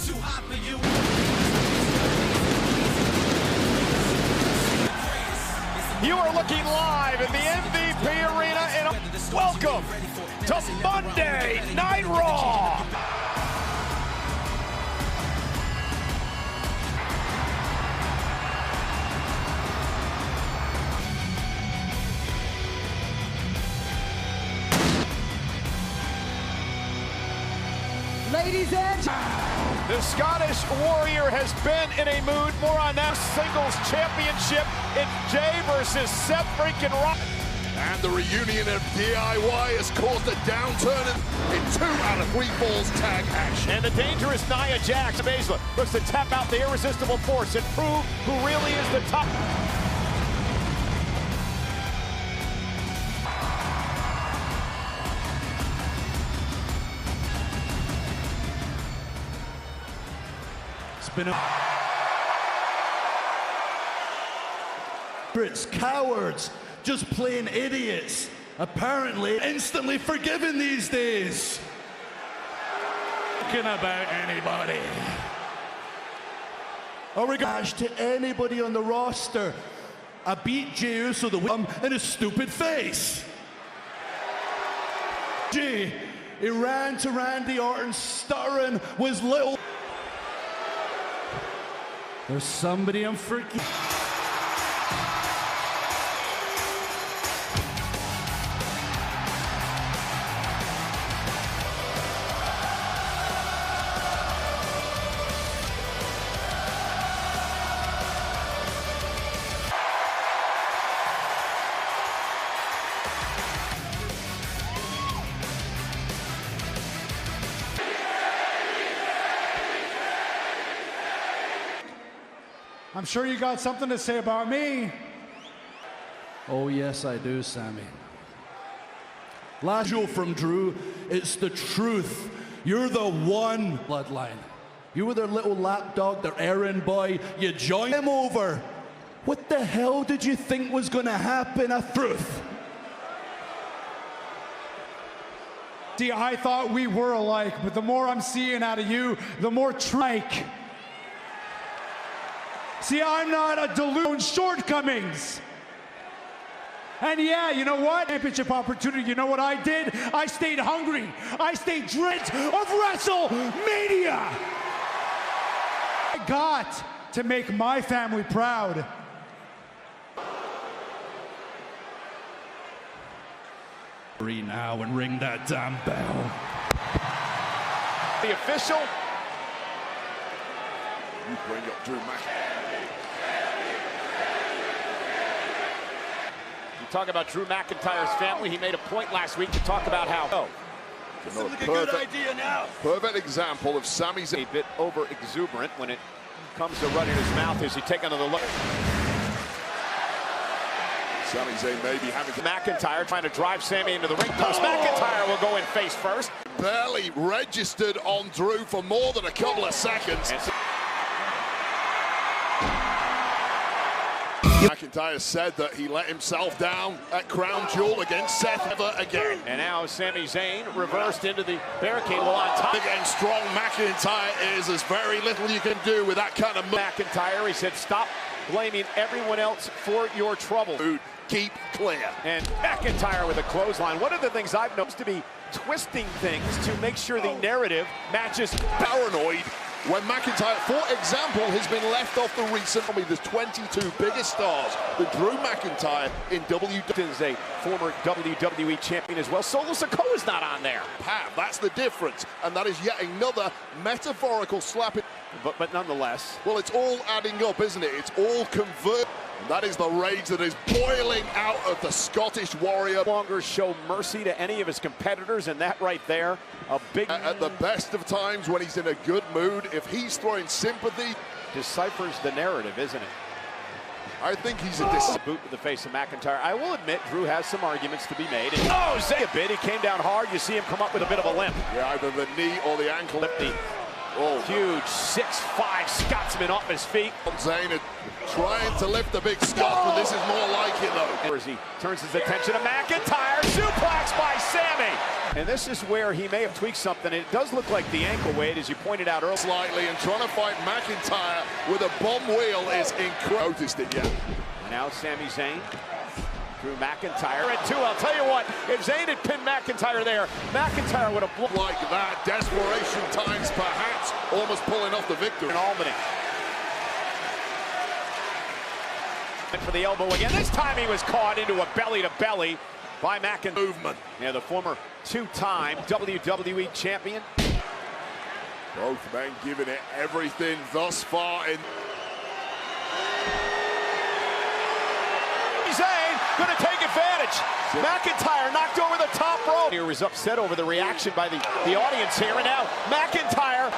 too hot for you. You are looking live in the MVP Arena and welcome to Monday Night Raw. Ladies and the Scottish Warrior has been in a mood. More on that singles championship. It's Jay versus Seth freaking Rock. And the reunion of DIY has caused a downturn in 2 out of 3 falls tag action. And the dangerous Nia Jax Baszler looks to tap out the irresistible force and prove who really is the top. It's cowards, just plain idiots. Apparently, instantly forgiven these days. Talking about anybody. Or regards to anybody on the roster. I beat Jey Uso in his stupid face. Jey, he ran to Randy Orton stuttering with little. There's somebody I'm freaking. I'm sure you got something to say about me. Oh, yes, I do, Sammy. Last show from Drew, it's the truth. You're the one bloodline. You were their little lapdog, their errand boy. You joined them over. What the hell did you think was going to happen? A truth. See, I thought we were alike, but the more I'm seeing out of you, the more trike. See, I'm not a delusion shortcomings. And yeah, you know what? Championship opportunity, you know what I did? I stayed hungry. I stayed drenched of WrestleMania. I got to make my family proud. Hurry now and ring that damn bell. The official. You bring up Drew McIntyre. Talk about Drew McIntyre's family. He made a point last week to talk about how. This is a good idea now. Perfect example of Sami Zayn. A bit over exuberant when it comes to running his mouth as he take another look. Sami Zayn may be having McIntyre trying to drive Sami into the ring post. McIntyre will go in face first. Barely registered on Drew for more than a couple of seconds. McIntyre said that he let himself down at Crown Jewel against Seth ever again. And now Sami Zayn reversed into the barricade while on top. Again, strong McIntyre is. There's very little you can do with that kind of McIntyre, he said, stop blaming everyone else for your trouble. Keep clear. And McIntyre with a clothesline. One of the things I've noticed to be twisting things to make sure the narrative matches. Paranoid. When McIntyre, for example, has been left off the recent, there's 22 biggest stars than Drew McIntyre in WWE. Is a former WWE champion as well. Solo Sikoa's not on there. That's the difference, and that is yet another metaphorical slap. But nonetheless. Well, it's all adding up, isn't it? It's all converted. That is the rage that is boiling out of the Scottish Warrior. Longer show mercy to any of his competitors, and that right there, a big... At the best of times, when he's in a good mood, if he's throwing sympathy... Deciphers the narrative, isn't it? I think he's a boot to the face of McIntyre. I will admit, Drew has some arguments to be made. And, oh, Zay a bit. He came down hard. You see him come up with a bit of a limp. Yeah, either the knee or the ankle. Oh, huge 6'5" Scotsman off his feet. Zayn trying to lift the big Scotsman. This is more like it, though. As he turns his attention to McIntyre, suplex by Sami. And this is where he may have tweaked something. It does look like the ankle weight, as you pointed out earlier. Slightly, and trying to fight McIntyre with a bomb wheel is incredible. Noticed it yet. And now Sami Zayn through McIntyre at 2. I'll tell you what, if Zayn had pinned McIntyre there, McIntyre would have blown like that. Desperation times perhaps almost pulling off the victory. in Albany. For the elbow again. This time he was caught into a belly-to-belly by McIntyre. Movement. Yeah, the former two-time WWE champion. Both men giving it everything thus far in. Zayn going to take advantage. McIntyre knocked over the top rope. He was upset over the reaction by the audience here, and now McIntyre.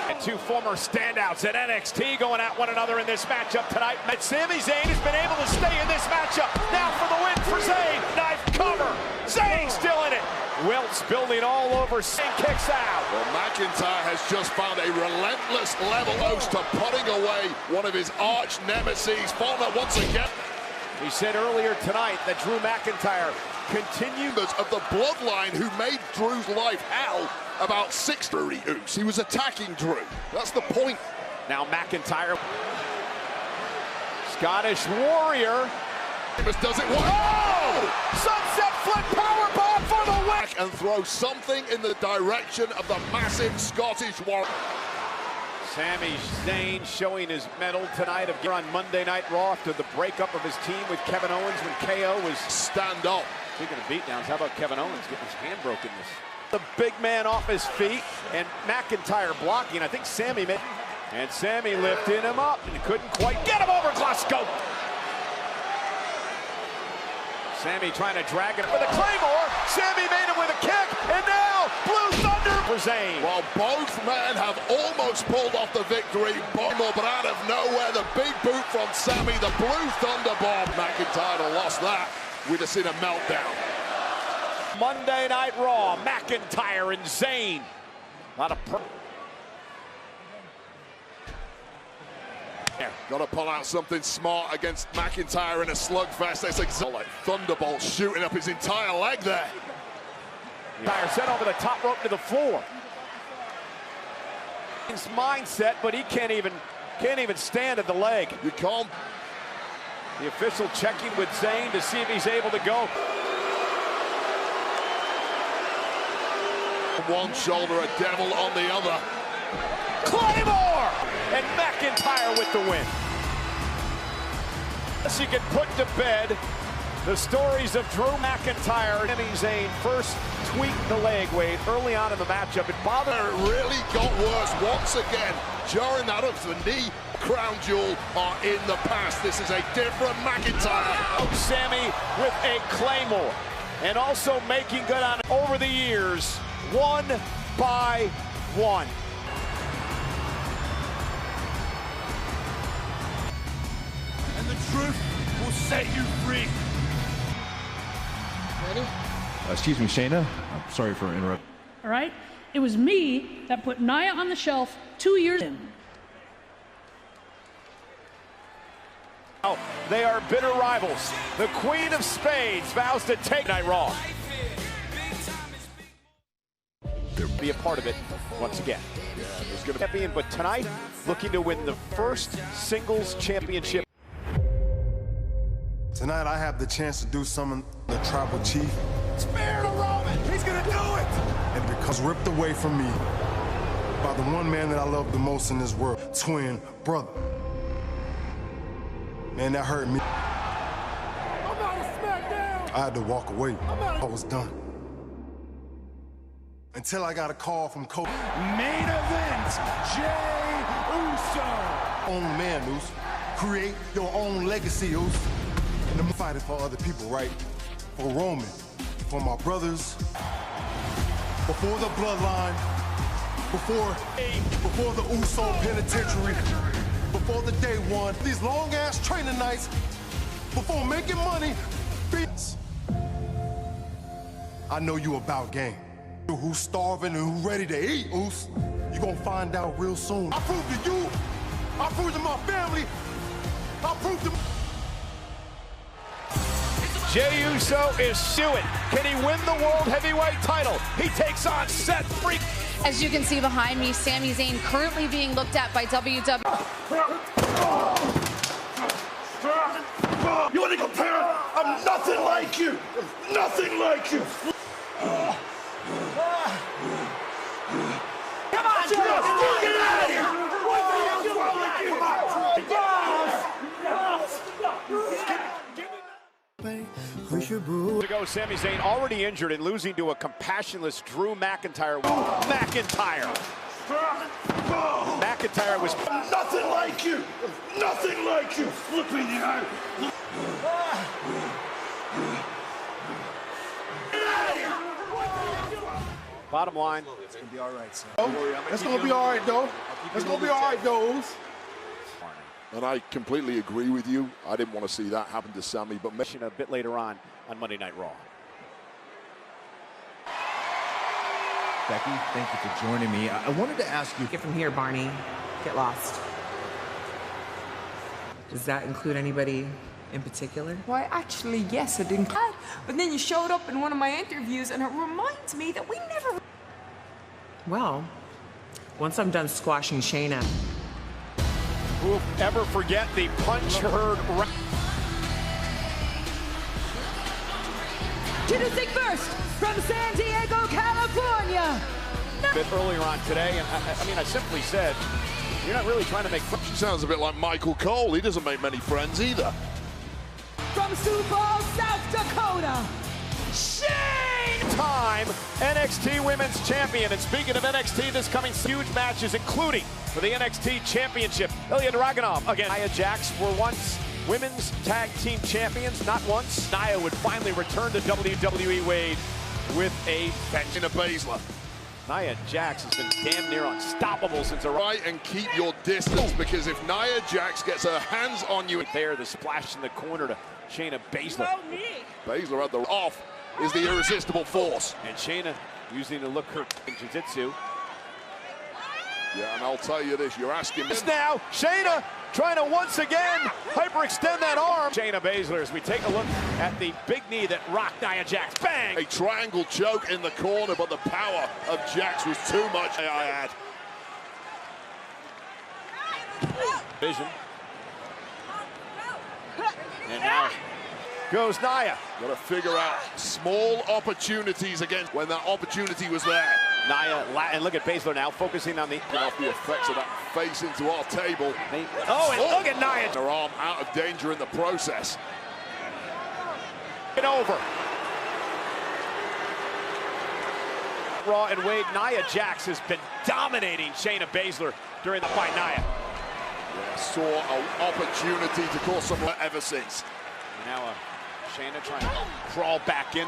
And two former standouts at NXT going at one another in this matchup tonight. And Sami Zayn has been able to stay in this matchup. Now for the win for Zayn. Knife cover. Zayn still in it. Wilt's building all over. Zayn kicks out. Well, McIntyre has just found a relentless level host to putting away one of his arch nemesis. Fallen once again. He said earlier tonight that Drew McIntyre members of the bloodline who made Drew's life hell about 6 Uce. He was attacking Drew. That's the point. Now McIntyre. Scottish Warrior. Does it work? Oh! Sunset flip powerbomb for the win. And throw something in the direction of the massive Scottish Warrior. Sami Zayn showing his mettle tonight on Monday Night Raw after the breakup of his team with Kevin Owens when KO was stand up. Speaking of beatdowns, how about Kevin Owens getting his hand broken? The big man off his feet and McIntyre blocking. I think Sami made, and Sami lifting him up and couldn't quite get him over Glasgow. Sami trying to drag it with a Claymore. Sami made him with a kick, and now Blue Thunder for Zayn. Well, both men have almost pulled off the victory, but out of nowhere, the big boot from Sami, the Blue Thunder bomb. McIntyre had lost that. We'd have seen a meltdown. Monday Night Raw, McIntyre and Zayn. A lot of Got to pull out something smart against McIntyre in a slugfest. That's exactly like Thunderbolt shooting up his entire leg there. McIntyre set over the top rope to the floor. His mindset, but he can't even stand at the leg. You can't. The official checking with Zayn to see if he's able to go. One shoulder, a devil on the other. Claymore! And McIntyre with the win. As you can put to bed the stories of Drew McIntyre. Sami Zayn first tweaked the leg weight early on in the matchup. It bothered her. It really got worse once again. Jarring that up to the knee. Crown jewel are in the past. This is a different McIntyre. Oh, Sami with a Claymore. And also making good on it over the years, one by one. And the truth will set you free. Ready? Excuse me, Shayna. I'm sorry for interrupting. All right? It was me that put Nia on the shelf 2 years in. They are bitter rivals. The Queen of Spades vows to take Night Raw. Be a part of it once again. It's going to be in, but tonight, looking to win the first singles championship. Tonight, I have the chance to do something the tribal chief. Spear to Roman. He's going to do it. And because ripped away from me by the one man that I love the most in this world, twin brother. Man, that hurt me. I'm out of SmackDown. I had to walk away. I was done. Until I got a call from Coach. Main event, Jey Uso. Own man, Uso. Create your own legacy, Uso. And I'm fighting for other people, right? For Roman, for my brothers, before the bloodline, before the Uso penitentiary, before the day one, these long-ass training nights, before making money, I know you about game. Who's starving and who's ready to eat, Oos. You're gonna find out real soon. I proved to you, I proved to my family, I'll prove to Jey Uso is suing. Can he win the World Heavyweight title? He takes on Seth Freak. As you can see behind me, Sami Zayn currently being looked at by WWE. You want to compare? I'm nothing like you. Nothing like you. Come on, get out of here. What the hell's wrong with you? To go, Sami Zayn already injured and losing to a compassionless Drew McIntyre. McIntyre was nothing like you. Nothing like you. Flipping the eye. bottom line. It's going to be all right, son. It's going to be all right, though. It's going to be all right, though. And I completely agree with you. I didn't want to see that happen to Sami, but A bit later on Monday Night Raw. Becky, thank you for joining me. I wanted to ask you. Get from here, Barney. Get lost. Does that include anybody in particular? Why, actually, yes, it includes. But then you showed up in one of my interviews, and it reminds me that we never. Well, once I'm done squashing Shayna. Who'll ever forget the punch heard? Introducing first from San Diego, California. A bit earlier on today, and I mean, I simply said, you're not really trying to make friends. she sounds a bit like Michael Cole. He doesn't make many friends either. From Sioux Falls, South Dakota, Shane! Time NXT Women's Champion. And speaking of NXT, this coming huge matches, including for the NXT Championship. Ilya Dragunov against Nia Jax were once Women's Tag Team Champions, not once. Nia would finally return to WWE Wade with a bench. In a Baszler. Nia Jax has been damn near unstoppable since her Right, and keep your distance, because if Nia Jax gets her hands on you. there, the splash in the corner to Shayna Baszler. Baszler at the off is the irresistible force. And Shayna using the look her in jiu-jitsu. Yeah, and I'll tell you this, you're asking me. Now, Shayna trying to once again hyperextend that arm. Shayna Baszler, as we take a look at the big knee that rocked Nia Jax. Bang! A triangle choke in the corner, but the power of Jax was too much, I add. Vision. And now goes Nia. Got to figure out small opportunities again when that opportunity was there. Nia, and look at Baszler now focusing on the Off the effects of that face into our table. Oh, and look at Nia. Her arm out of danger in the process. Get over. Raw and Wade, Nia Jax has been dominating Shayna Baszler during the fight. Nia. Yeah, saw an opportunity to cause some ever since. Now Shayna trying to crawl back in.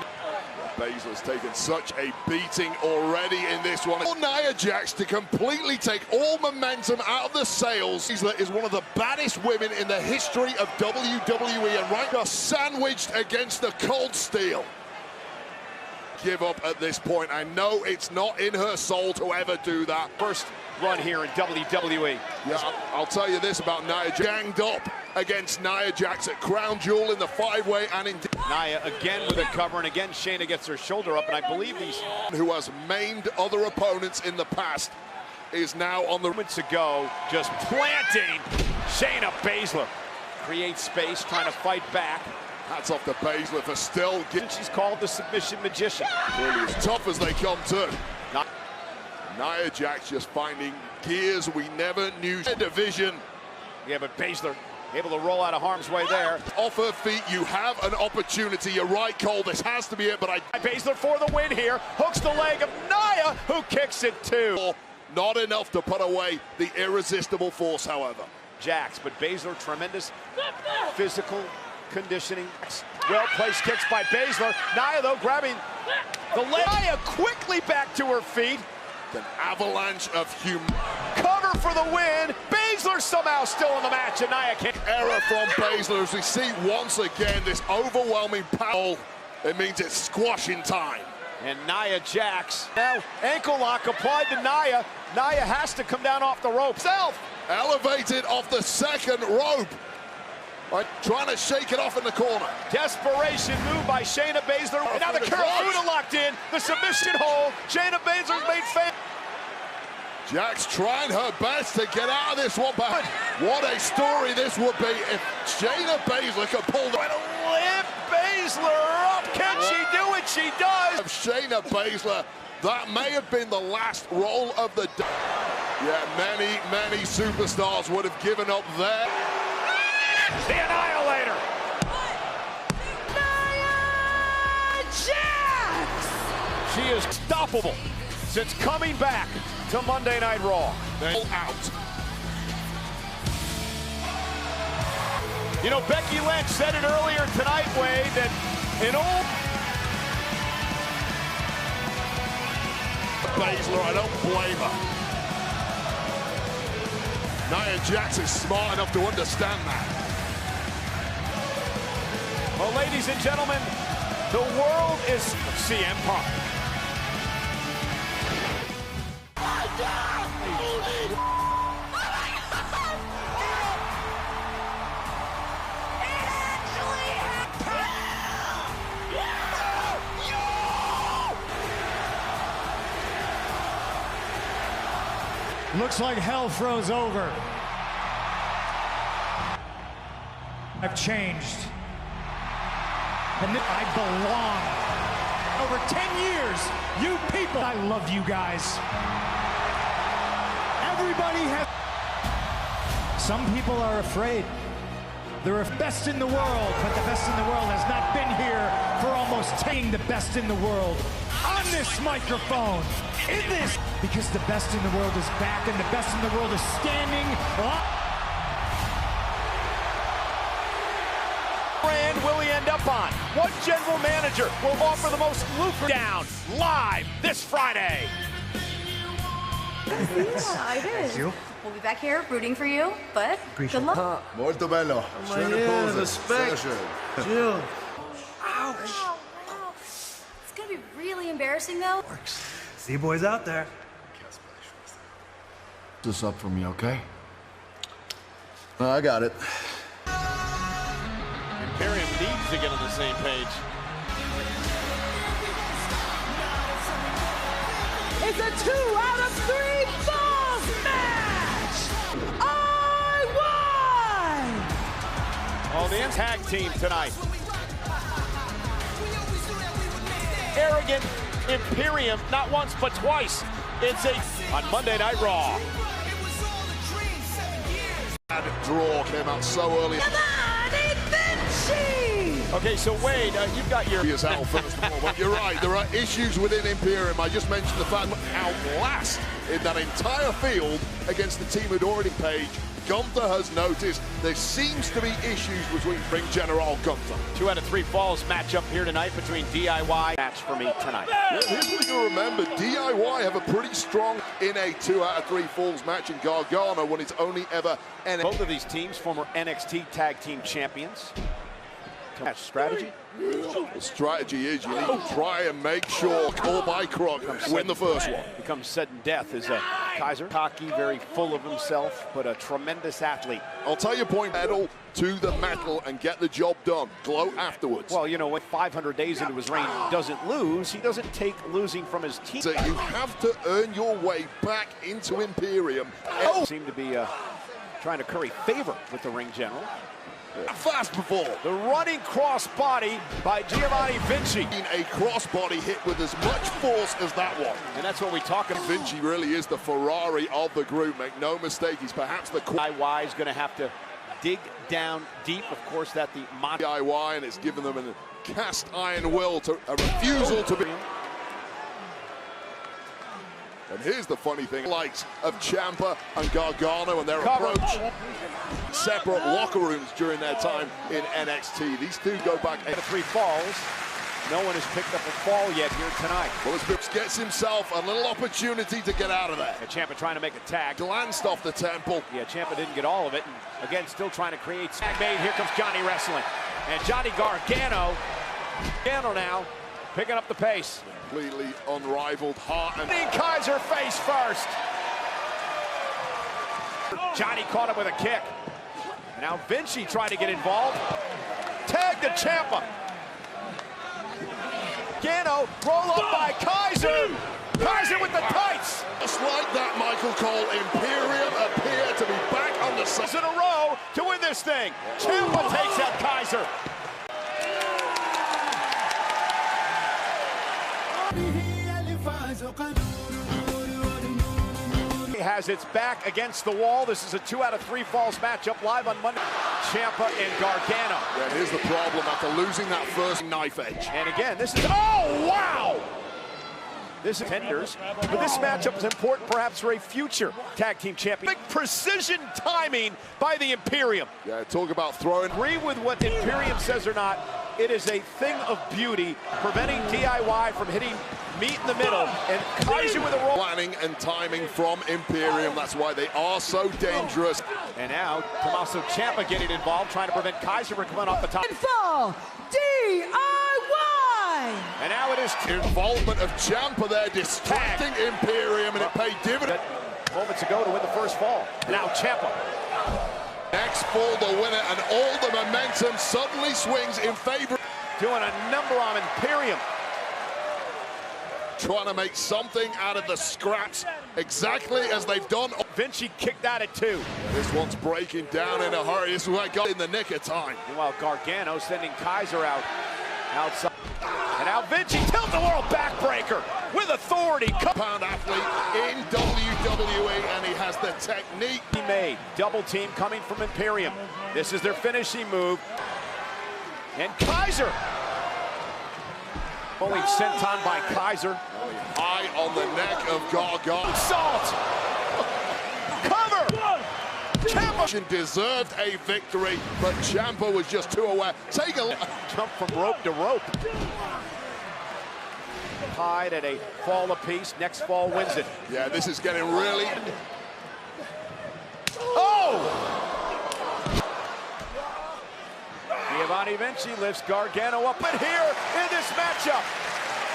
Baszler's taken such a beating already in this one. Nia Jax to completely take all momentum out of the sails. Baszler is one of the baddest women in the history of WWE, and right now sandwiched against the cold steel. Give up at this point. I know it's not in her soul to ever do that. First run here in WWE. Yeah, I'll tell you this about Nia Jax. Ganged up against Nia Jax at Crown Jewel in the five-way and in... Nia again with a cover, and again Shayna gets her shoulder up, and I believe these... Who has maimed other opponents in the past is now on the... Moments ago, just planting Shayna Baszler. Creates space, trying to fight back. Hats off to Baszler for still getting... She's called the submission magician. Really as tough as they come too. Nia Jax just finding gears we never knew. Division. Yeah, but Baszler able to roll out of harm's way there. Off her feet, you have an opportunity. You're right, Cole. This has to be it, but Baszler for the win here. Hooks the leg of Nia, who kicks it too. Not enough to put away the irresistible force, however. Jax, but Baszler, tremendous physical conditioning. Well-placed kicks by Baszler. Nia, though, grabbing the leg. Nia quickly back to her feet. An avalanche of Cover for the win. Baszler somehow still in the match, and Nia can't. Error from Baszler as we see once again this overwhelming power. It means it's squashing time. And Nia Jax. Now, ankle lock applied to Nia. Nia has to come down off the rope. Self. Elevated off the second rope. Right, trying to shake it off in the corner. Desperation move by Shayna Baszler. And now the Karafuda locked in. The submission hold. Shayna Baszler's made famous. Jax trying her best to get out of this one, but what a story this would be if Shayna Baszler could pull the... Lift Baszler up. Can she do it? She does. Of Shayna Baszler, that may have been the last roll of the day. Yeah, many superstars would have given up there. The Annihilator. Nia Jax! She is unstoppable since coming back to Monday Night Raw. They're out. You know, Becky Lynch said it earlier tonight, Wade, that an old Baszler, I don't blame her. Nia Jax is smart enough to understand that. Well, ladies and gentlemen, the world is CM Punk. Looks like hell froze over. I've changed. And I belong. Over 10 years, you people, I love you guys. Everybody has... Some people are afraid. They're the best in the world, but the best in the world has not been here for almost 10 the best in the world. On this microphone, in this, because the best in the world is back and the best in the world is standing up. Brand will he end up on? What general manager will offer the most lucrative down live this Friday? Yeah, I did. You? We'll be back here rooting for you, but good luck. Molto bello. Schöne Pose. Respect. Sehr schön. Jill. Ouch. It's gonna be really embarrassing though. See you boys out there. This up for me, okay? I got it. Imperium needs to get on the same page. It's a 2 out of 3 falls match! I won! Oh, the tag team tonight. Arrogant Imperium, not once but twice. It's on Monday Night Raw. That draw came out so early. Come on, Vinci! Okay, so Wade, you've got your... Is out first of all, but you're right, there are issues within Imperium. I just mentioned the fact that outlast in that entire field against the team who'd already paged. Gunther has noticed there seems to be issues between Ring General Gunther. 2 out of 3 falls matchup here tonight between DIY. Match for me tonight. Yeah, here's what you remember. DIY have a pretty strong in a 2 out of 3 falls match in Gargano when it's only ever NXT. Both of these teams, former NXT Tag Team Champions. Match strategy? The strategy is you need to try and make sure Call by Crook win the first one. Becomes sudden death is a Kaiser. Cocky, very full of himself, but a tremendous athlete. I'll tell you point, pedal to the metal and get the job done. Gloat afterwards. Well, you know, when 500 days into his reign doesn't lose, he doesn't take losing from his team. So you have to earn your way back into Imperium. Seem to be trying to curry favor with the Ring General. Fast before. The running crossbody by Giovanni Vinci. A crossbody hit with as much force as that one. And that's what we talk about. Vinci really is the Ferrari of the group. Make no mistake, he's perhaps the... DIY is going to have to dig down deep. Of course, that the... DIY, and it's given them a cast iron will, to a refusal to be... And here's the funny thing, likes of Ciampa and Gargano and their approach. Separate locker rooms during their time in NXT. These two go back 8 out of 3 falls. No one has picked up a fall yet here tonight. Well, this gets himself a little opportunity to get out of there. Ciampa trying to make a tag. Glanced off the temple. Yeah, Ciampa didn't get all of it. And again, still trying to create tag made. Here comes Johnny wrestling. And Johnny Gargano now picking up the pace. Completely unrivaled heart and Kaiser face first. Johnny caught him with a kick. And now Now Vinci trying to get involved. Tag to Ciampa. Gargano, roll up by Kaiser. Kaiser with the tights. Just like that, Michael Cole, Imperium appear to be back on the side. In a row to win this thing. Ciampa takes out Kaiser. Has its back against the wall. This is a 2 out of 3 falls matchup live on Monday. Ciampa and Gargano. Yeah, here's the problem after losing that first knife edge. And again, this is, oh, wow! This is tenders, but this matchup is important perhaps for a future tag team champion. Big precision timing by the Imperium. Yeah, talk about throwing. Agree with what Imperium says or not, it is a thing of beauty, preventing DIY from hitting meat in the middle, and Kaiser with a roll. Planning and timing from Imperium, that's why they are so dangerous. And now, Tommaso Ciampa getting involved, trying to prevent Kaiser from coming off the top. Fall DIY! And now it is involvement of Ciampa there, distracting Imperium, and it paid dividends. Moments ago to win the first fall. Now Ciampa. Next fall, the winner, and all the momentum suddenly swings in favor. Doing a number on Imperium. Trying to make something out of the scraps, exactly as they've done. Vinci kicked out at 2. This one's breaking down in a hurry. This is what I got in the nick of time. Meanwhile, Gargano sending Kaiser out outside. And now Vinci tilt-the-world backbreaker with authority. Pound athlete in WWE, and he has the technique. He made double team coming from Imperium. This is their finishing move. And Kaiser. Only sent on by Kaiser. Eye on the neck of Gargano. Salt. Cover. Ciampa deserved a victory, but Ciampa was just too aware. Take a jump from rope to rope. Tied at a fall apiece. Next fall wins it. Yeah, this is getting really. Oh! Giovanni Vinci lifts Gargano up and here in this matchup.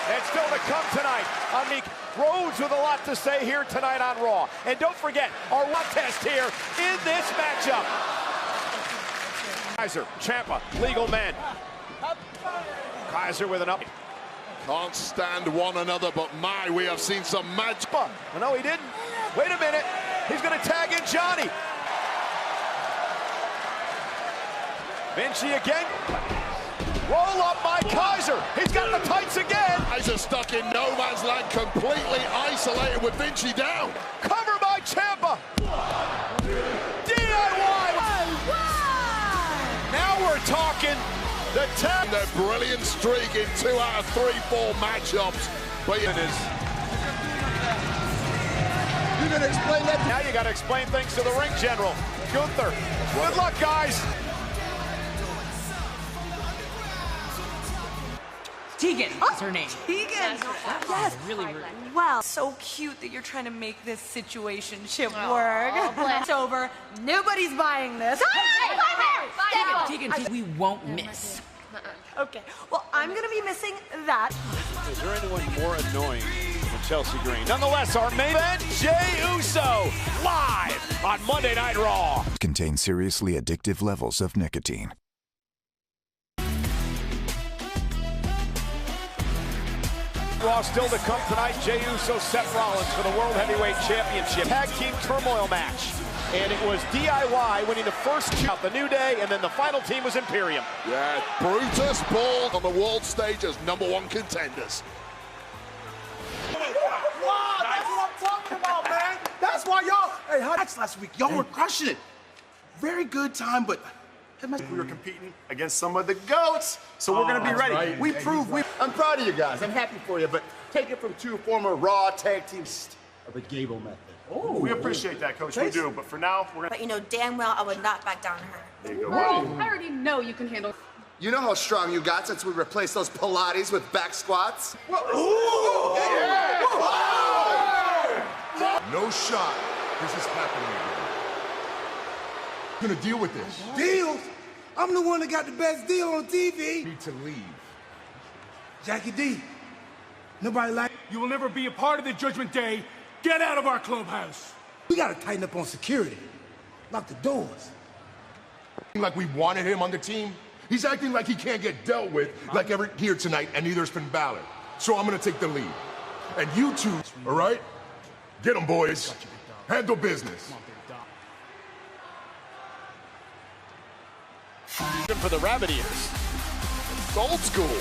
And still to come tonight on Meek Rhodes with a lot to say here tonight on Raw. And don't forget our one test here in this matchup. Kaiser, Ciampa, legal men. Kaiser with an up. Can't stand one another, but my, we have seen some magic. Oh, no, he didn't. Wait a minute. He's going to tag in Johnny. Vinci again. Roll up by Kaiser. He's got the tights again. Kaiser stuck in no man's land, completely isolated with Vinci down. Cover by Ciampa. DIY. Now we're talking. The tap. Their brilliant streak in 2 out of 3 fall matchups. But it is. You're gonna explain that? Now you got to explain things to the ring general, Gunther. Good luck, guys. Tegan is her name. Tegan. Yes. Really rude. Well, so cute that you're trying to make this situationship work. It's over. Nobody's buying this. Tegan, we won't miss. Okay. Well, I'm gonna be missing that. Is there anyone more annoying than Chelsea Green? Nonetheless, our main event, Jey Uso, live on Monday Night Raw. Contains seriously addictive levels of nicotine. Raw still to come tonight. Jey Uso, Seth Rollins for the World Heavyweight Championship. Tag team turmoil match. And it was DIY winning the first out, the New Day, and then the final team was Imperium. Yeah, Brutus Ball on the world stage as #1 contenders. Wow, that's what I'm talking about, man. That's why y'all. Hey, how last week? Y'all were crushing it. Very good time, but we were competing against some of the GOATs, so we're gonna be ready. Right. We proved we. I'm proud of you guys. I'm happy for you, but take it from 2 former Raw tag teams of the Gable method. Oh, we appreciate that, Coach. We do, but for now, we're gonna. But you know damn well I would not back down to her. There you go. Well, I already know you can handle. You know how strong you got since we replaced those Pilates with back squats? Ooh, yeah. No shot. This is happening again. I'm gonna deal with this. Deals? I'm the one that got the best deal on TV. Need to leave. Jackie D. Nobody like. You will never be a part of the Judgment Day. Get out of our clubhouse. We gotta tighten up on security. Lock the doors. Like we wanted him on the team. He's acting like he can't get dealt with like ever here tonight, and neither is Finn Balor. So I'm gonna take the lead. And you two, all right? Get them, boys. Handle business. For the Rabbit Ears. It's old school.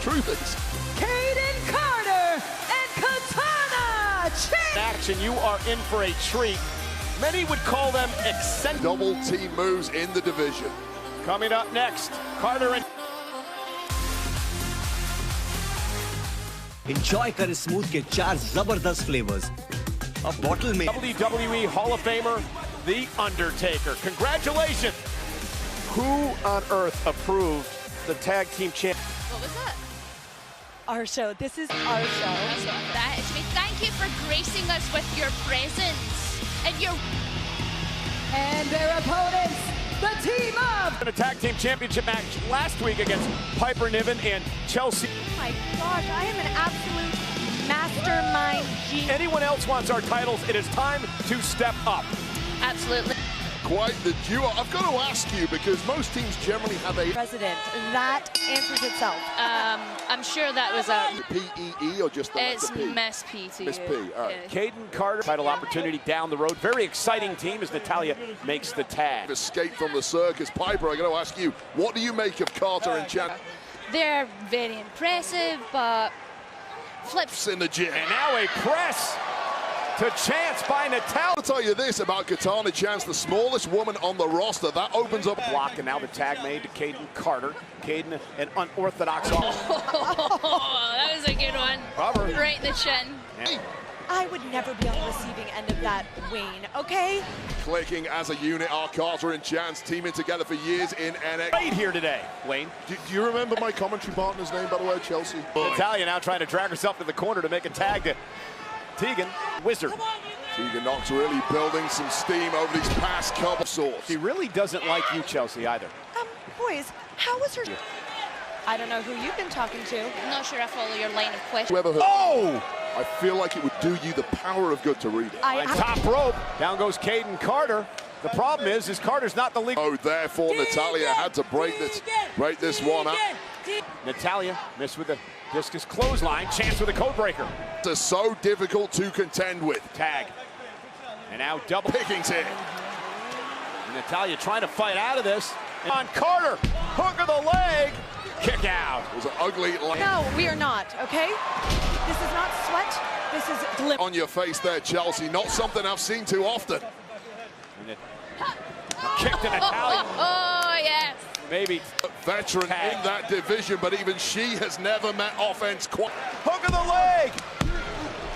Truth is. Caden Carter and Katana Chance. Action, you are in for a treat. Many would call them eccentric. Double team moves in the division. Coming up next, Carter and... Enjoy कर smooth के 4 जबरदस्त flavours अब bottle में WWE Hall of Famer, The Undertaker. Congratulations! Who on earth approved the tag team champ? What was that? Our show. This is our show. That is me. Thank you for gracing us with your presence and your... And their opponents, the team of... In a tag team championship match last week against Piper Niven and Chelsea. Oh my gosh, I am an absolute mastermind genius. Anyone else wants our titles, it is time to step up. Absolutely. Quite the duo. I've got to ask you, because most teams generally have a... President, that answers itself. I'm sure that was a... P-E-E or just the It's P? Miss P. Miss P, all right. Caden Carter, title opportunity down the road. Very exciting team as Natalya makes the tag. Escape from the circus. Piper, I got to ask you, what do you make of Carter and Chance? They're very impressive, but... Flips in the gym. And now a press to Chance by Natalya. I'll tell you this about Katana Chance, the smallest woman on the roster. That opens up block, and now the tag made to Caden Carter. Caden, an unorthodox off. Oh, that was a good one. Robert. Right in the chin. And I would never be on the receiving end of that, Wayne, okay? clicking as a unit are Carter and Chance, teaming together for years in NXT. Right here today, Wayne. Do you remember my commentary partner's name, by the way, Chelsea? Natalya now trying to drag herself to the corner to make a tag to Tegan. Wizard. Tegan Knox really building some steam over these past couple of sorts. She really doesn't like you, Chelsea, either. Boys, how was her... I don't know who you've been talking to. I'm not sure I follow your line of questioning. Oh! I feel like it would do you the power of good to read it. Top rope. Down goes Caden Carter. The problem is Carter's not the lead. Oh, therefore Natalya had to break this one up. Natalya missed with the discus clothesline. Chance with a code breaker. It's so difficult to contend with. Tag. And now double. Pickings in. Natalya trying to fight out of this. And on Carter. Hook of the leg. Kick out. It was an ugly. No, we are not, okay? This is not sweat. This is glimmer. On your face there, Chelsea. Not something I've seen too often. Kick to Natalya. Oh, yes. Maybe. Veteran in that division, but even she has never met offense quite. Hook of the leg.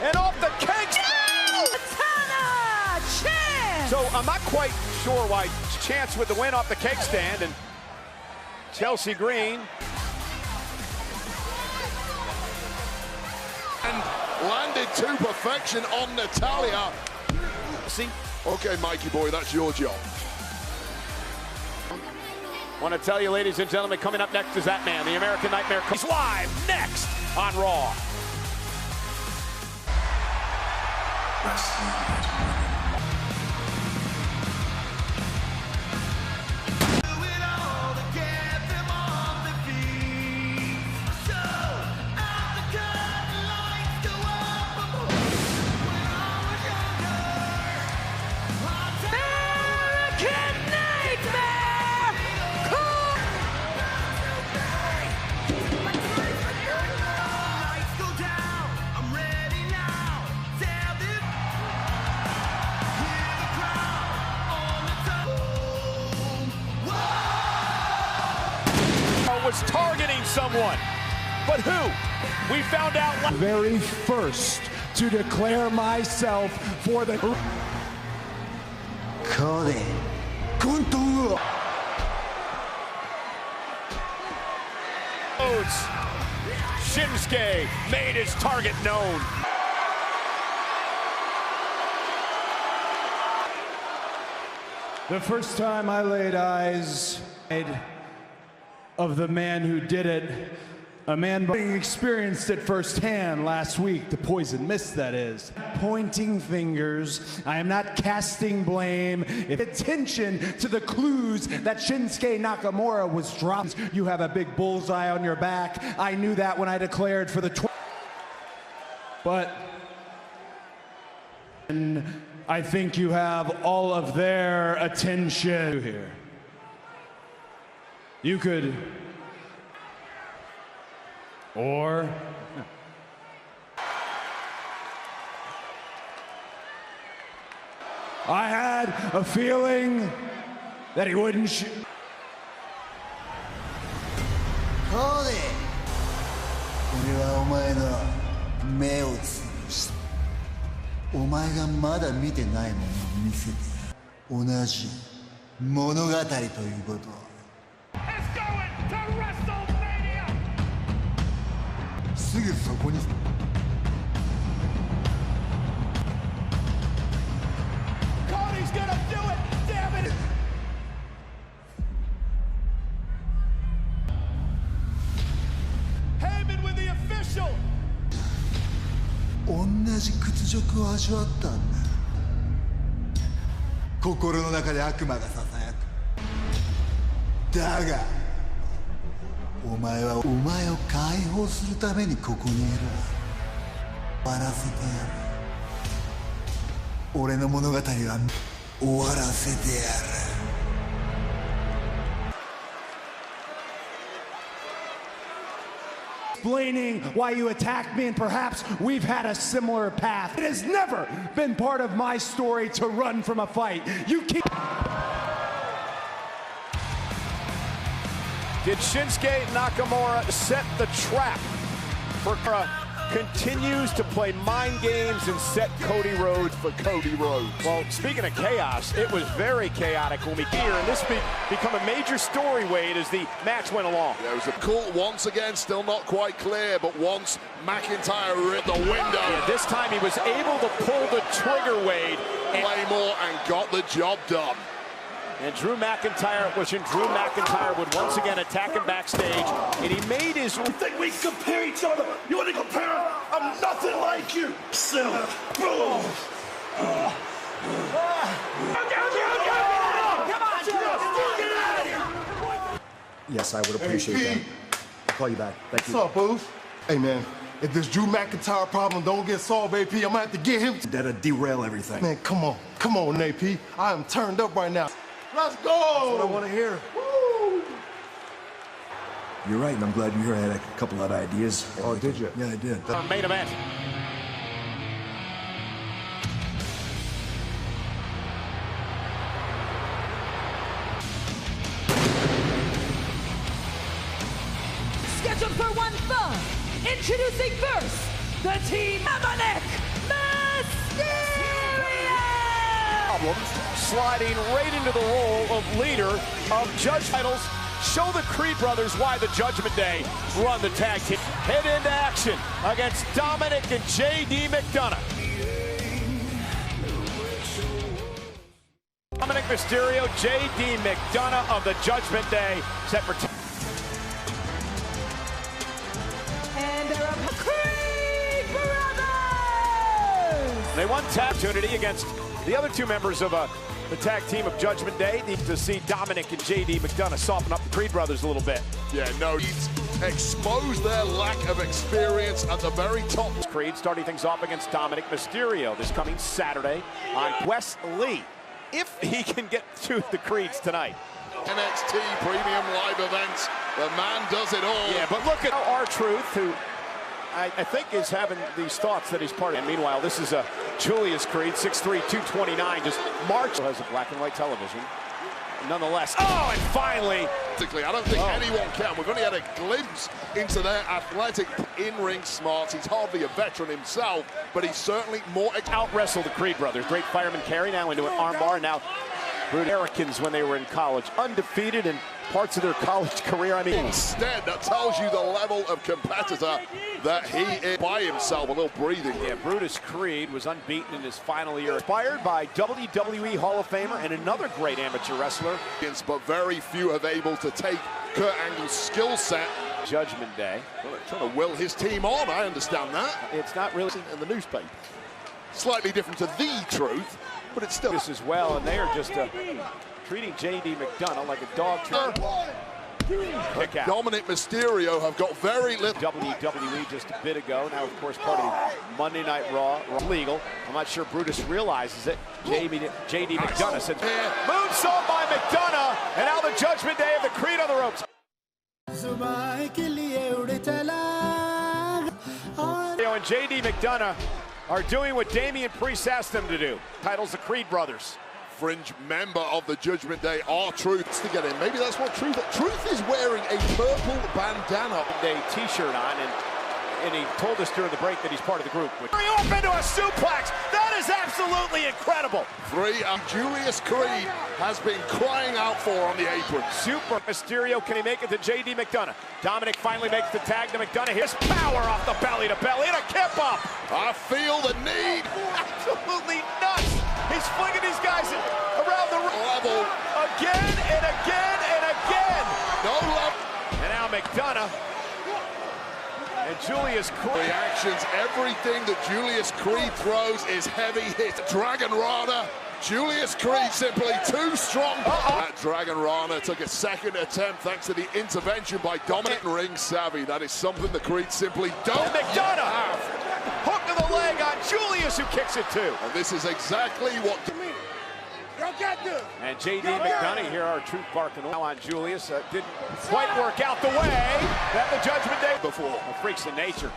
And off the keg stand. Katana Chance. So I'm not quite sure why Chance with the win off the keg stand and Chelsea Green. And landed to perfection on Natalya. See? Okay, Mikey boy, that's your job. Want to tell you, ladies and gentlemen, coming up next is that man, the American Nightmare. He's live next on Raw. Was targeting someone, but who? We found out. Very first to declare myself for the. Cody. Shinsuke made his target known. The first time I laid eyes of the man who did it, A man experienced it firsthand last week, the poison mist that is. Pointing fingers, I am not casting blame. If attention to the clues that Shinsuke Nakamura was dropped, you have a big bullseye on your back. I knew that when I declared for the but I think you have all of their attention here. You could, or I had a feeling that he wouldn't shoot. Cody! 俺はお前の目をつぶした。お前がまだ見てないものを見せてやる。同じ物語ということ。すぐそこに。Cody's gonna do it! Damn it! Heyman with the official! 同じ屈辱を味わったんだ。心の中で悪魔がささやく。だがお前はお前を解放するためにここにいる。終わらせてやる。俺の物語は終わらせてやる。Explaining why you attacked me, and perhaps we've had a similar path. It has never been part of my story to run from a fight. You keep. Did Shinsuke Nakamura set the trap for continues to play mind games and set Cody Rhodes for Cody Rhodes? Well, speaking of chaos, it was very chaotic when we here, and this become a major story, Wade, as the match went along. Yeah, it was a cool once again, still not quite clear, but once McIntyre ripped the window. Yeah, this time he was able to pull the trigger, Wade, and Claymore, and got the job done. And Drew McIntyre would once again attack him backstage, and he made his... You think we compare each other? You want to compare? I'm nothing like you. Silly. Boom. Yes, I would appreciate that. I'll call you back. Thank you. What's up, Booth? Hey, man, if this Drew McIntyre problem don't get solved, AP, I'm gonna have to get him. That'll derail everything. Man, come on, AP. I am turned up right now. Let's go! That's what I want to hear. Woo! You're right, and I'm glad you here. I had a couple of ideas. Oh, did you? Yeah, I did. Our main event. Scheduled for one fall. Introducing first, the Team Dominic Mysterio! Sliding right into the role of leader of Judge titles. Show the Creed brothers why the Judgment Day run the tag team. Head into action against Dominic and J.D. McDonough. Dominic Mysterio, J.D. McDonough of the Judgment Day set for... And they're up Creed Brothers! They won tag opportunity against the other two members of the tag team of Judgment Day. Need to see Dominic and J.D. McDonough soften up the Creed brothers a little bit. Yeah, no, he's exposed their lack of experience at the very top. Creed starting things off against Dominic Mysterio this coming Saturday on Wes Lee, if he can get to the Creeds tonight. NXT Premium Live Events, the man does it all. Yeah, but look at R-Truth, who I think is having these thoughts that he's part of. And meanwhile, this is Julius Creed, 6'3", 229, just march. Has a black and white television. Nonetheless, oh, and finally. I don't think anyone can. We've only had a glimpse into their athletic in-ring smarts. He's hardly a veteran himself, but he's certainly more... Out-wrestled the Creed brothers. Great fireman carry now into an armbar, and now Americans when they were in college, undefeated in parts of their college career. I mean, instead, that tells you the level of competitor that he is by himself. A little breathing. Yeah, Brutus Creed was unbeaten in his final year. Inspired by WWE Hall of Famer and another great amateur wrestler. But very few have able to take Kurt Angle's skill set Judgment Day. Well, they're trying to will his team on, I understand that. It's not really in the newspaper. Slightly different to the truth, but it's still... This as well, and they are just treating J.D. McDonagh like a dog. Kick out. Dominic Mysterio have got very little... WWE just a bit ago. Now, of course, part of the Monday Night Raw. Legal. I'm not sure Brutus realizes it. J.D. McDonagh said... Moonsault by McDonagh, and now the Judgment Day of the Creed on the ropes. And J.D. McDonagh are doing what Damian Priest asked them to do. Titles the Creed brothers. Fringe member of the Judgment Day, R-Truth, to get in. Maybe that's what Truth is wearing a purple bandana. A t-shirt on, and he told us during the break that he's part of the group. Up into a suplex. That is absolutely incredible. Julius Creed has been crying out for on the apron. Super Mysterio, can he make it to J.D. McDonagh? Dominic finally makes the tag to McDonagh. Here's power off the belly to belly and a kip up. I feel the need. Absolutely nuts. He's flinging these guys around the level again and again and again. No love. And now McDonagh and Julius Creed. Reactions, everything that Julius Creed throws is heavy hit. Dragon Rana. Julius Creed simply too strong. That Dragon Rana took a second attempt thanks to the intervention by Dominic Ring Savvy. That is something the Creed simply don't McDonagh have. Hook to the leg on Julius, who kicks it too. And this is exactly what... And J.D. McDonagh here, R-Truth barking now on Julius. Didn't quite work out the way that the Judgment Day before. Freaks of nature.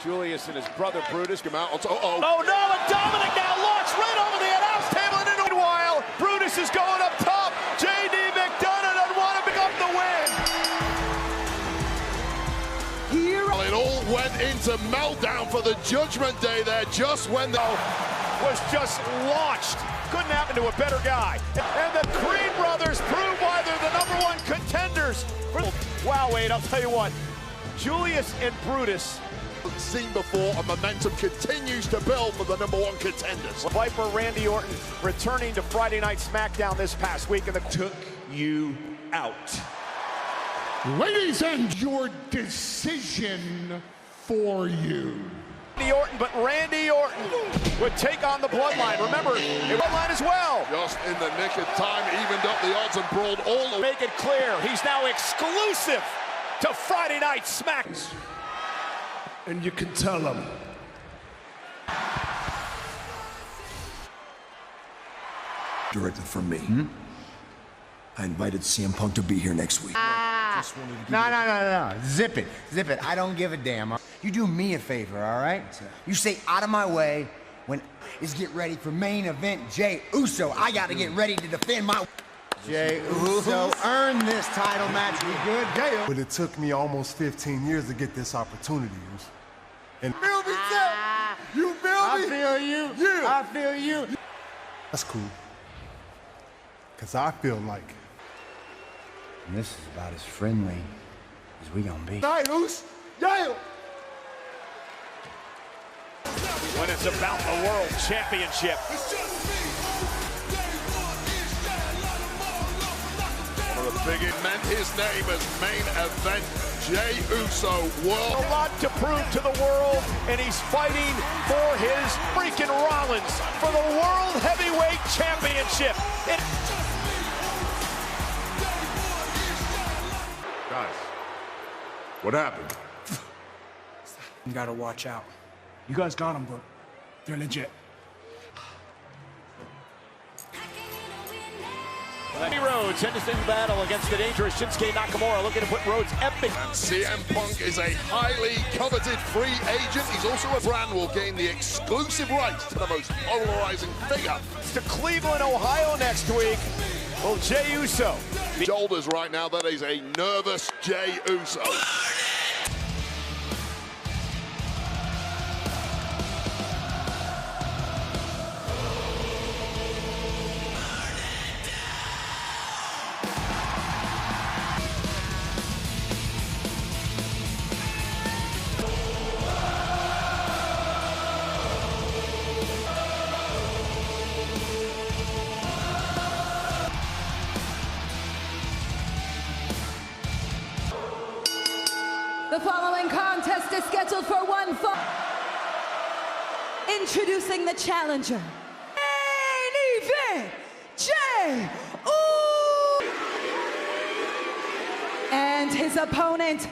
Julius and his brother Brutus come out. Oh no, and Dominic now launched right over the announce table and into. Meanwhile, Brutus is going up top. J.D. McDonagh doesn't want to pick up the win. It all went into meltdown for the Judgment Day there just when the... was just launched. Couldn't happen to a better guy. And the Creed brothers prove why they're the #1 contenders. Wow, Wade, I'll tell you what. Julius and Brutus. Seen before, and momentum continues to build for the #1 contenders. Viper Randy Orton returning to Friday Night SmackDown this past week. And took you out. Ladies and your decision for you. Randy Orton, but Randy Orton would take on the Bloodline. Remember, the Bloodline as well. Just in the nick of time, evened up the odds and brawled all the way. Make it clear, he's now exclusive to Friday Night SmackDown. And you can tell them. Directly from me. I invited CM Punk to be here next week. No. Zip it. I don't give a damn. You do me a favor, all right? You stay out of my way when it's get ready for main event Jey Uso. I got to get ready to defend my... Jey Uso earned this title match. We good? Yeah. But it took me almost 15 years to get this opportunity. And feel me, you feel me? I feel you. Yeah. I feel you. That's cool. Because I feel like... And this is about as friendly as we gonna be. Night, Oos. Yeah. When it's about the World Championship. One of the big meant his name as main event Jey Uso World. A lot to prove to the world, and he's fighting for his freaking Rollins for the World Heavyweight Championship. Guys, what happened? You gotta watch out. You guys got them, but they're legit. Cody Rhodes enters into battle against the dangerous Shinsuke Nakamura, looking to put Rhodes epic. And CM Punk is a highly coveted free agent. He's also a brand will gain the exclusive rights to the most polarizing figure. To Cleveland, Ohio next week. Well, Jey Uso. Shoulders right now, that is a nervous Jey Uso. The following contest is scheduled for one fall. Introducing the challenger. Main event, Jey Uso. And his opponent,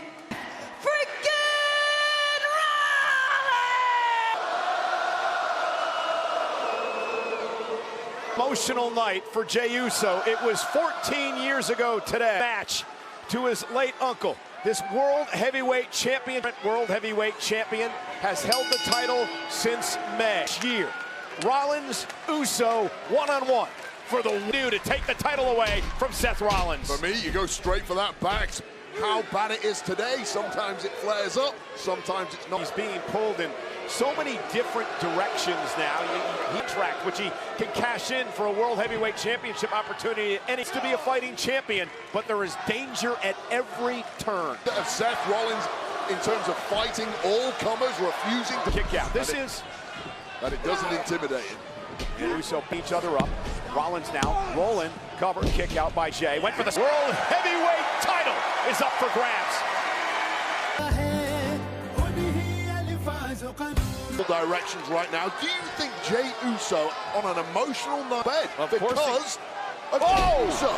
Emotional night for Jey Uso. It was 14 years ago today. Match to his late uncle. This world heavyweight champion has held the title since May year. Rollins, Uso, one-on-one for the new to take the title away from Seth Rollins. For me, you go straight for that back. How bad it is today. Sometimes it flares up, sometimes it's not. He's being pulled in so many different directions now. He tracked, which he can cash in for a World Heavyweight Championship opportunity. And it's to be a fighting champion, but there is danger at every turn. Of Seth Rollins in terms of fighting all comers, refusing to kick out. But it doesn't intimidate him. And Uso beat each other up. Rollins now rolling, cover, kick out by Jey. Went for the World Heavyweight title is up for grabs. Directions right now. Do you think Jey Uso on an emotional bed? Because of Uso.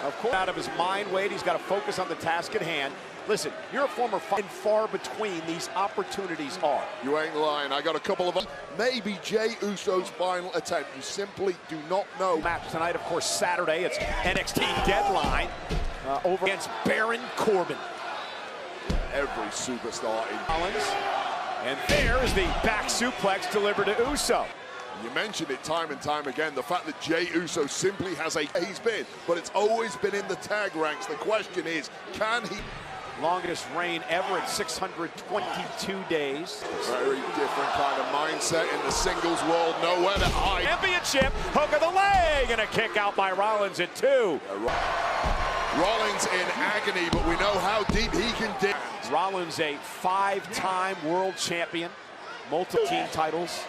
Of course, out of his mind, Wade. He's got to focus on the task at hand. Listen, you're a former fighter, and far between these opportunities are. You ain't lying. I got a couple of them. Maybe Jey Uso's final attempt. You simply do not know. Match tonight, of course, Saturday. It's NXT Deadline over against Baron Corbin. Every superstar in Rollins. And there's the back suplex delivered to Uso. You mentioned it time and time again, the fact that Jey Uso simply has he's been, but it's always been in the tag ranks. The question is, can he? Longest reign ever at 622 days. Very different kind of mindset in the singles world. Nowhere to hide. Championship, hook of the leg, and a kick out by Rollins at 2. Rollins in agony, but we know how deep he can dig. Rollins, a 5-time world champion, multiple team titles.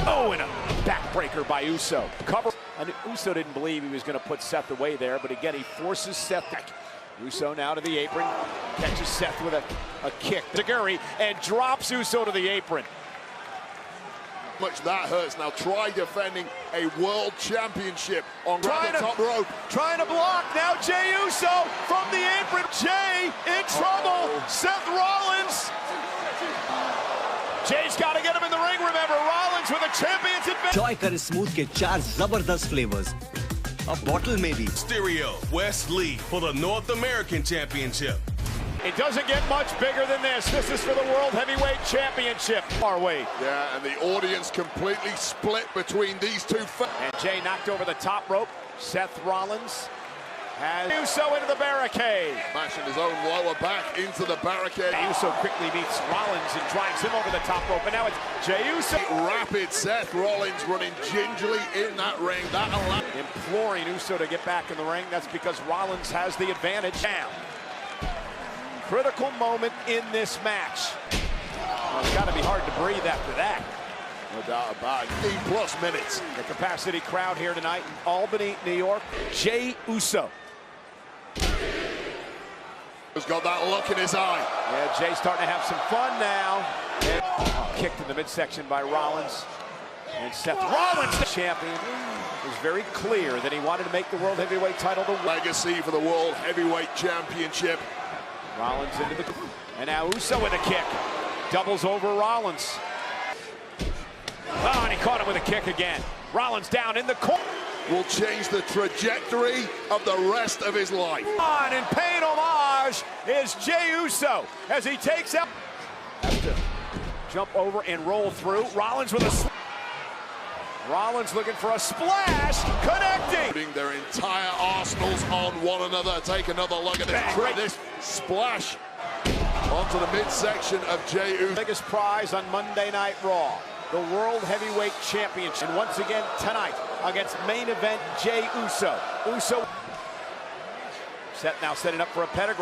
Oh, and a backbreaker by Uso. Cover. And Uso didn't believe he was going to put Seth away there, but again, he forces Seth back. Uso now to the apron, catches Seth with a kick. Zaguri, and drops Uso to the apron. Much that hurts. Now try defending a world championship on the top rope. Trying to block. Now Jey Uso from the apron. Jey in trouble. Seth Rollins. Jey's got to get him in the ring. Remember, Rollins with a champion's advantage. Joy Curry Smooth के 4 जबरदस्त flavors. A bottle maybe. Stereo West Lee for the North American Championship. It doesn't get much bigger than this. This is for the World Heavyweight Championship. Our way. Yeah, and the audience completely split between these two. And Jey knocked over the top rope. Seth Rollins has Uso into the barricade. Mashing his own lower back into the barricade. Uso quickly beats Rollins and drives him over the top rope. And now it's Jey Uso. Rapid Seth Rollins running gingerly in that ring. That allowed imploring Uso to get back in the ring. That's because Rollins has the advantage now. Critical moment in this match. Well, it's got to be hard to breathe after that. No doubt about it. 8+ minutes. The capacity crowd here tonight in Albany, New York. Jey Uso. He's got that look in his eye. Yeah, Jey's starting to have some fun now. And kicked in the midsection by Rollins. And Seth Rollins, the champion, was very clear that he wanted to make the World Heavyweight title the legacy for the World Heavyweight Championship. Rollins into the... And now Uso with a kick. Doubles over Rollins. Oh, and he caught him with a kick again. Rollins down in the corner. Will change the trajectory of the rest of his life. On and paying homage is Jey Uso as he takes out. Has to jump over and roll through. Rollins with a... Rollins looking for a splash, connecting. Putting their entire arsenals on one another. Take another look at this splash onto the midsection of Jey Uso. Biggest prize on Monday Night Raw, the World Heavyweight Championship. And once again tonight against main event Jey Uso. Uso now setting up for a pedigree.